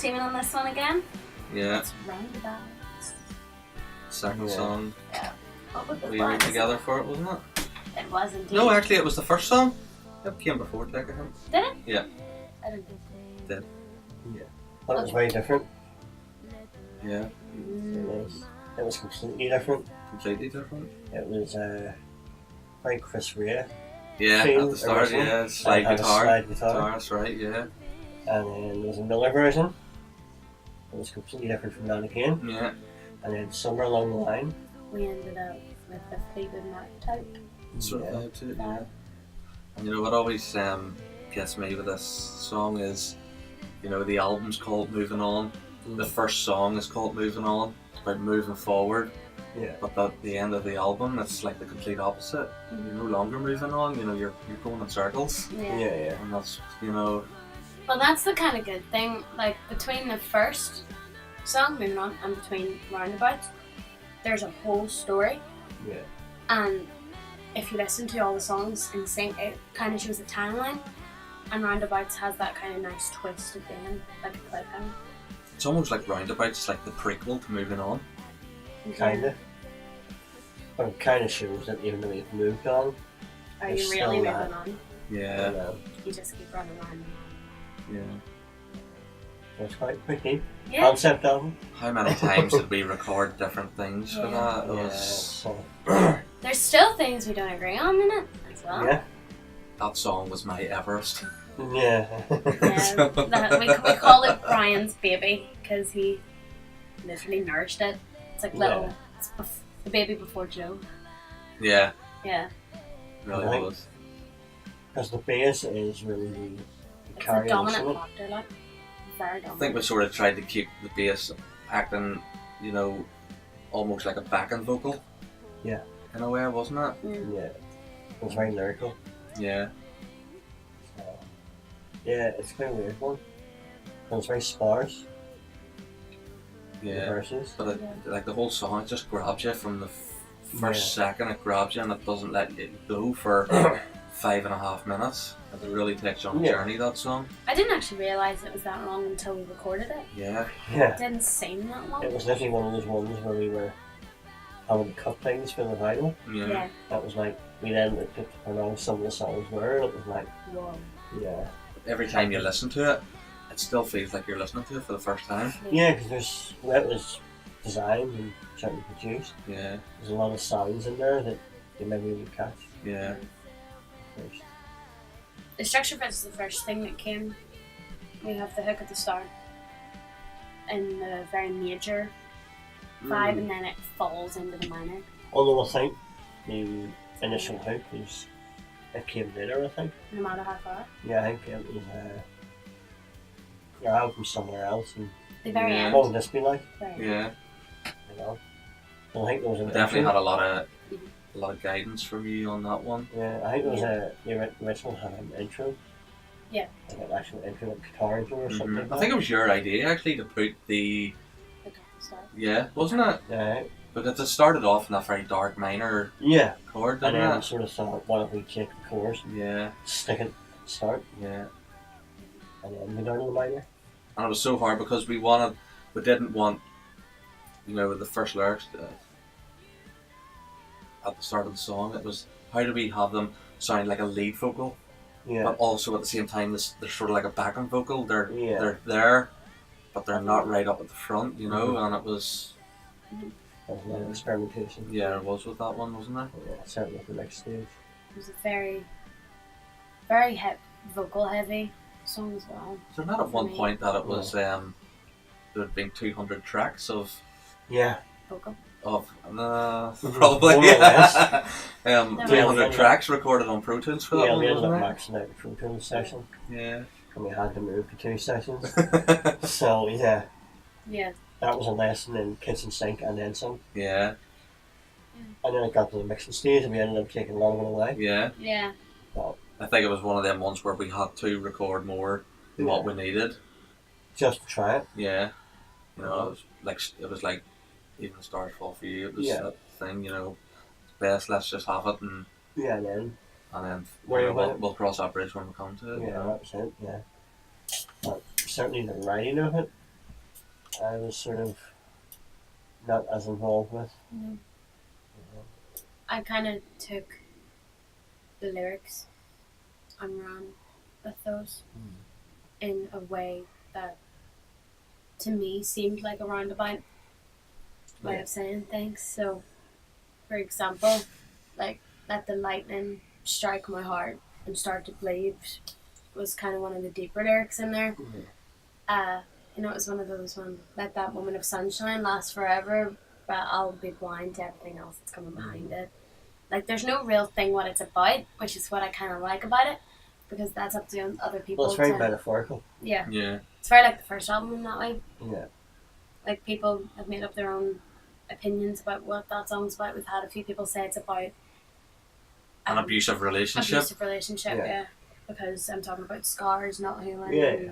teaming on this one again. Yeah. It's Roundabouts. Second song. Yeah. What was the We plan? were together for it, wasn't it? It was indeed. No, actually, it was the first song. It came before Take It Home. Did it? Yeah. I don't think so. Did. Yeah. But it was very different. Yeah. It was completely different. Completely different. It was very Chris Rea. Yeah, Feel at the start, original. yeah. Slide It had a guitar. slide guitar. That's right, yeah. And then there was a Miller version. It was completely different from that again. Yeah. And then somewhere along the line, We ended up with the Fleetwood Mac type. Sort of Yeah. vibe to it, yeah. And you know what always gets me with this song is, you know, the album's called Moving On. The first song is called Moving On. It's about moving forward. yeah, But at the end of the album, it's like the complete opposite. You're no longer moving on. You know, you're going in circles, yeah. and that's, you know, Well, that's the kind of good thing. Like, between the first song, Moving On, and between Roundabouts, there's a whole story. Yeah. And if you listen to all the songs in sync, it kind of shows a timeline. And Roundabouts has that kind of nice twist at the end, like a cliffhanger. it's almost like Roundabouts. It's like the prequel to Moving On. Kinda. But it kind of shows that even though you've moved on, Are It's you really still moving that. on? Yeah, You just keep running around. yeah. it's quite pretty. Yeah. Concept album. How many times did we record different things for that? It Yeah, was, so, There's still things we don't agree on in it as well. yeah. that song was my Everest. Yeah. Yeah, we call it Brian's baby because he literally nourished it. It's like little, Yeah. it's the baby before Joe. Yeah, Yeah, really Right. was. Because the bass is really the it's a carry dominant instrument. factor, like very I dominant. think we sort of tried to keep the bass acting, you know, almost like a backing vocal. Yeah. In a way, wasn't it? Mm. Yeah. It was very lyrical. Yeah. So, yeah, it's quite a weird one. And it's very sparse. The Yeah. verses. But it, like the whole song, it just grabs you from the first second. It grabs you and it doesn't let you go for 5.5 minutes. It really takes you on a Yeah. journey. That song. I didn't actually realise it was that long until we recorded it. Yeah. Yeah. It didn't seem that long. It was literally one of those ones where we were having to cut things for the vinyl. Yeah. Yeah. That was like, we then looked at how long some of the songs were, and it was like, Whoa. yeah. Every time you listen to it still feels like you're listening to it for the first time. Yeah, because there's, the way it was designed and certainly produced, Yeah. there's a lot of sounds in there that you maybe would catch Yeah. first. The structure bit is the first thing that came. We have the hook at the start in the very major vibe, and then it falls into the minor. Although I think the initial hook was, it came later, I think. No matter how far. Yeah, I think it was out from somewhere else. And The very Yeah. end. what would this be like? Very end. Yeah. You know? I think there was We an definitely intro. had a lot of guidance from you on that one. Yeah, I think there was the original had an intro. Yeah. Like an actual intro, like guitar intro or something like I that. think it was your idea actually to put the Hook at the start. yeah, wasn't it? Yeah, Because it started off in that very dark minor yeah. chord, And didn't then I it? sort of thought, why don't we take the chorus, Yeah, stick it, start, yeah. and then go down to the minor. And it was so hard because we didn't want, you know, the first lyrics at the start of the song. It was, how do we have them sound like a lead vocal, Yeah. but also at the same time they're sort of like a backing vocal. They're there, but they're not right up at the front, you know. And it was, That was a lot of experimentation. yeah, it was with that one, wasn't it? Yeah, certainly at the next stage. It was a very, very vocal heavy song as well. So not at one Me. point that it was there had been 200 tracks of Yeah. Vocal. probably More or less. 200 Yeah. tracks recorded on Pro Tools for that Yeah, one, we ended up wasn't maxing out the Pro Tools session, it? Yeah. and we had to move to 2 sessions. So, yeah, Yeah. that was a lesson in kitchen sink and then some. Yeah, And then it got to the mixing stage, and we ended up taking a lot of it away. yeah. Yeah. Well, I think it was one of them ones where we had to record more than what we needed. just to try it. Yeah. You know, it was like even the stars fall for you. It was Yeah. that thing, you know, it's best, let's just have it and Yeah, and then, you know, we'll cross that bridge when we come to it. yeah, that was it, yeah. But certainly the writing of it I was sort of not as involved with. No. You know. I kind of took the lyrics and ran with those in a way that to me seemed like a roundabout way of saying things. So, for example, like let the lightning strike my heart and start to bleed was kind of one of the deeper lyrics in there. You know, it was one of those one let that moment of sunshine last forever, but I'll be blind to everything else that's coming behind it. Like there's no real thing what it's about, which is what I kind of like about it, because that's up to other people. Well, it's very to, metaphorical. yeah, Yeah. it's very like the first album in that way. Yeah. Like people have made up their own opinions about what that song's about. We've had a few people say it's about An abusive relationship. Yeah. Because I'm talking about scars, not healing. Yeah. And,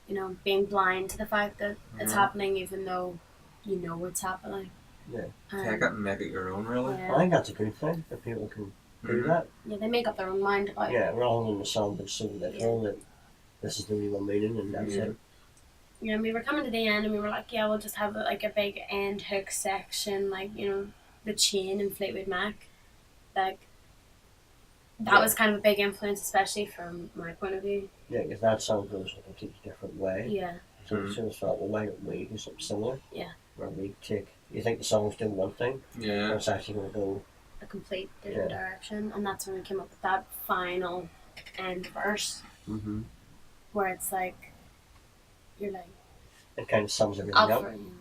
you know, being blind to the fact that it's happening, even though you know it's happening. Yeah. Take it and make it your own, really. Yeah. I think that's a good thing that people can do that. Yeah, they make up their own mind about it. Yeah, rather than the song being so literal that this is the real meaning and that's it. You know, we were coming to the end and we were like, yeah, we'll just have like a big end hook section, like, you know, the chain and Fleetwood Mac. Like, that was kind of a big influence, especially from my point of view. Yeah, because that song goes in a completely different way. Yeah. So it sort of thought, well, why don't we do something similar? Yeah. Where we take, you think the song's doing one thing, Yeah. but it's actually going to go a complete different direction. And that's when we came up with that final end verse. Where it's like, you're like, it kind of sums everything up. you know,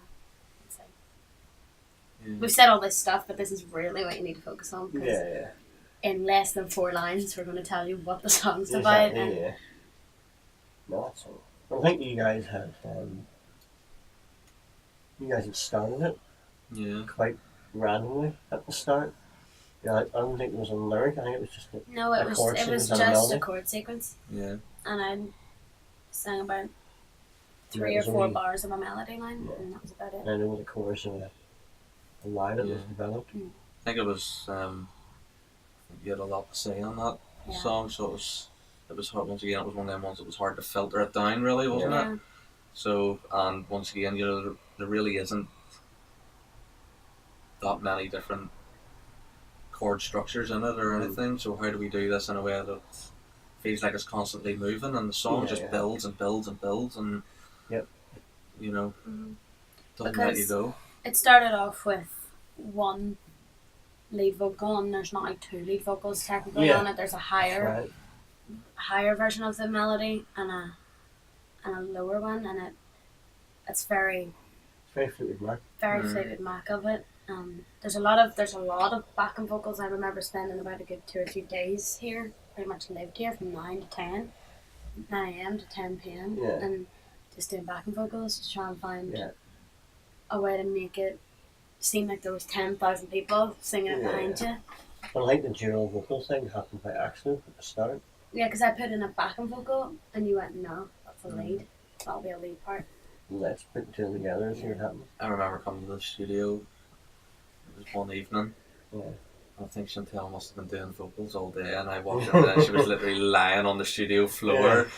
it's like, we've said all this stuff, but this is really what you need to focus on. Because in less than 4 lines, we're going to tell you what the song's about. And No, that's all. Well, I think you guys had started it quite randomly at the start. Yeah, I don't think it was a lyric. I think it was just it was just a chord sequence. Yeah. And I sang about 3 or 4 bars of a melody line, and that was about it. And I know the chorus of a line that was developed. I think it was you had a lot to say on that song, so it was hard. Once again, it was one of them ones that was hard to filter it down, really, wasn't it? So, and once again, you know, there really isn't that many different chord structures in it or anything. So how do we do this in a way that feels like it's constantly moving, and the song just builds and builds and builds, and you know, doesn't let you go. It started off with 1 lead vocal, and there's not like 2 lead vocals technically on it. There's a higher version of the melody and a lower one, and it's very Fleetwood Mac. Fleetwood Mac of it. There's a lot of backing vocals. I remember spending about a good 2 or 3 days here. Pretty much lived here from 9 a.m. to 10 p.m. and just doing backing vocals to try and find a way to make it seem like there was 10,000 people singing it behind you. But I think the dual vocal thing happened by accident at the start. Yeah, because I put in a backing vocal and you went, no, that's a lead. That'll be a lead part. Let's put the 2 together and see what happens. I remember coming to the studio. It was one evening. I think Chantal must have been doing vocals all day, and I walked in and she was literally lying on the studio floor,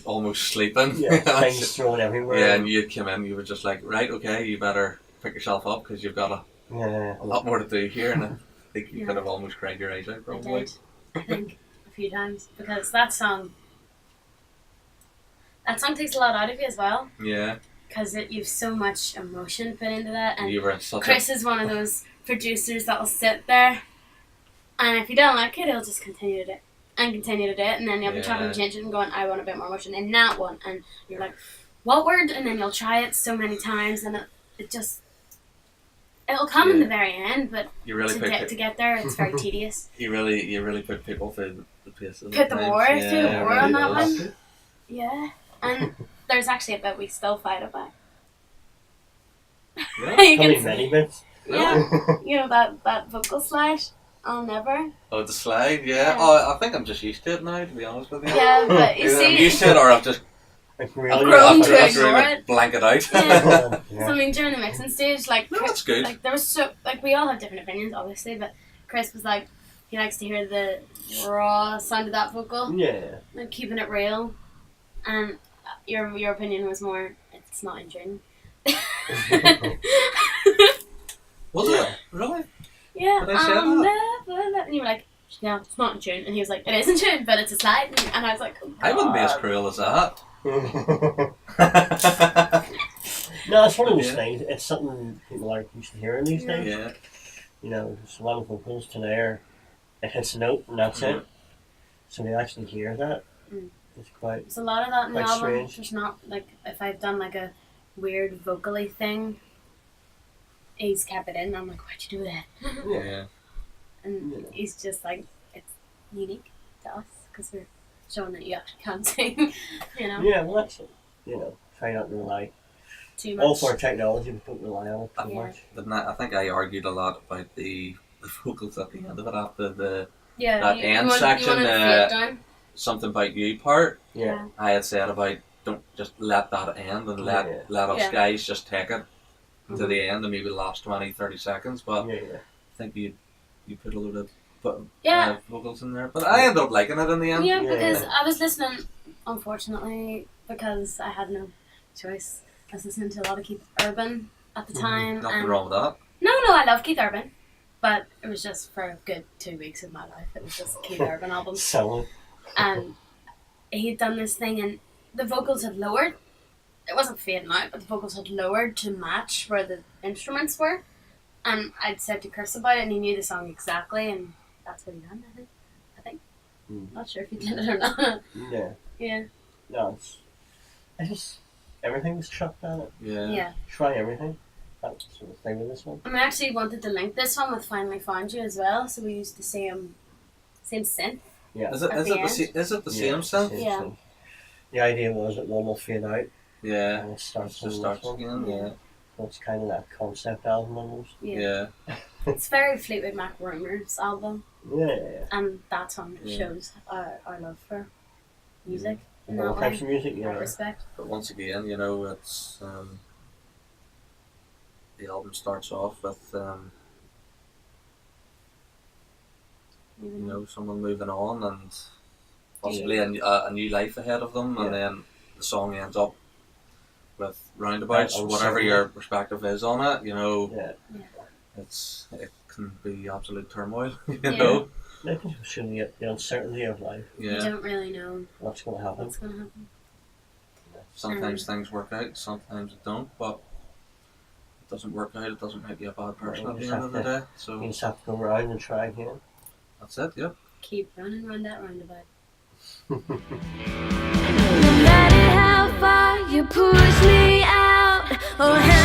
almost sleeping. Things thrown everywhere. Yeah, and you came in, you were just like, right, okay, you better pick yourself up because you've got a lot more to do here, and I think you could have almost cried your eyes out, probably. I did, I think, a few times, because that song takes a lot out of you as well. Yeah. Because you've so much emotion put into that, and you were in such Chris is one of those producers that'll sit there, and if you don't like it, he'll just continue to do it, and then you'll be trying to change it and going, I want a bit more emotion in that one, and you're like, what word? And then you'll try it so many times, and it'll come in the very end, but you really to get there, it's very tedious. You really put people through the paces. Put the war on that one. Yeah, and there's actually a bit we still fight about. Many bits. Yeah, you know that vocal slide. I'll never. Oh, the slide, yeah. Oh, I think I'm just used to it now, to be honest with you. Yeah, but you see, I'm used to it, or I've just grown to ignore it. Blank it out. Yeah. So I mean, during the mixing stage, like, no, that's good. Like there was we all have different opinions, obviously, but Chris was like, he likes to hear the raw sound of that vocal. Yeah. Like keeping it real, and your opinion was more, it's not in tune. Was it? Really? Yeah, Did I say I'll that? never let. And you were like, no, it's not in tune. And he was like, it is in tune, but it's a slide. And I was like, oh, I wouldn't be as God. cruel as that. No, it's one of those Yeah. things. It's something people aren't used to hearing these days. Yeah. You know, there's a lot of vocals to there. It hits a note and that's Mhm. it. So they actually hear that. Mm. It's quite. There's a lot of that in the Quite album. strange. There's not, like, if I've done, like, a weird vocally thing, he's kept it in. I'm like, why'd you do that? Yeah. And Yeah. he's just like, it's unique to us because we're showing that you actually can sing, you know, Yeah, well, that's it. You know, try not to rely. too much. All for technology, but don't rely on it too Yeah. much. But I think I argued a lot about the vocals at the end of it after the Yeah, that end section, You wanted to fade down. something about you part. Yeah. I had said about don't just let that end and let us Yeah. guys just take it to Mhm. the end and maybe the last 20-30 seconds. But Yeah. I think you put a load of Yeah. vocals in there. But I ended up liking it in the end. Yeah, Yeah, because yeah. I was listening, unfortunately, because I had no choice. I was listening to a lot of Keith Urban at the time. Nothing and wrong with that. No, I love Keith Urban. But it was just for a good 2 weeks of my life. It was just Keith Urban albums. Selling. And he'd done this thing and the vocals had lowered. It wasn't fading out, but the vocals had lowered to match where the instruments were. And I'd said to Chris about it and he knew the song exactly and that's what he done, I think. Not sure if he did it or not. Yeah. Yeah. No, it's just everything was chucked at it. Yeah. Try everything. That's the sort of thing with this one. And we actually wanted to link this one with Finally Found You as well, so we used the same synth. Yeah. Is it At the the same synth? Yeah. synth. The idea was that one will fade out Yeah. and it starts Just on starts this one. again. Yeah. So it's kind of that concept album almost. Yeah. It's very Fleetwood Mac Rumours album, Yeah. and that song Yeah. shows our love for music in All that types way. of music, That yeah. respect. But once again, you know, it's the album starts off with you know, someone moving on and possibly a new life ahead of them, and then the song ends up with Roundabouts, That whatever uncertainty. your perspective is on it. You know, Yeah. it can be absolute turmoil. You Yeah. know, I think it's showing the uncertainty of life. You yeah. don't really know What's going to happen? what's going to happen. Sometimes things work out, sometimes it don't. But it doesn't work out. It doesn't make you a bad person No, at you the end just of the have day. You So just have to go around and try again. that's it. Yep. Keep running around that roundabout. No matter how far you push me out, or how